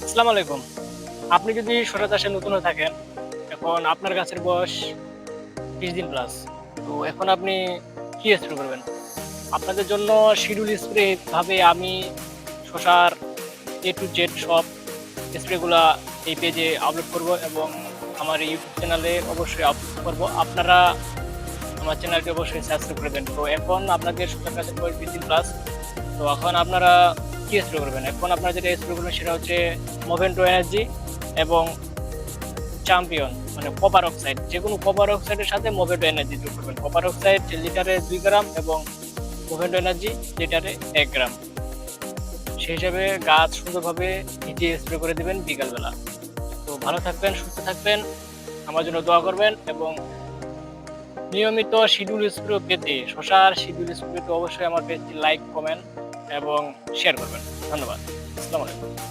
আসসালামু আলাইকুম। আপনি যদি শসা চাষে নতুন হয়ে থাকেন, এখন আপনার গাছের বয়স ৩০ দিন প্লাস। তো এখন আপনি কি স্প্রে করবেন? আপনাদের জন্য শিডিউল স্প্রে ভাবে আমি শসার A to Z সব স্প্রেগুলা এই পেজে আপলোড করব এবং আমার এই ইউটিউব চ্যানেলে অবশ্যই আপলোড করব। আপনারা আমার চ্যানেলটি অবশ্যই সাবস্ক্রাইব করবেন। তো এখন আপনাদের শসার গাছের বয়স ২০ দিন প্লাস। তো এখন আপনারা কি স্প্রে করবেন? এখন আপনারা যেটা স্প্রে করবেন সেটা হচ্ছে মোভেন্টো এনার্জি এবং চ্যাম্পিয়ন মানে কপার অক্সাইড, যেকোনো কপার অক্সাইডের সাথে মোভেন্টো এনার্জি যোগ করবেন। কপার অক্সাইড লিটারে ২ গ্রাম এবং মোভেন্টো এনার্জি লিটারে ১ গ্রাম। সেই হিসাবে গাছ সুন্দরভাবে ভিজিয়ে স্প্রে করে দিবেন বিকালবেলা। তো ভালো থাকবেন, সুস্থ থাকবেন, আমার জন্য দোয়া করবেন এবং নিয়মিত শিডিউল স্প্রে পেতে শসার শিডিউল স্প্রে পেতে অবশ্যই আমার পেজটি লাইক, কমেন্ট এবং শেয়ার করবেন। ধন্যবাদ। আসসালামু আলাইকুম।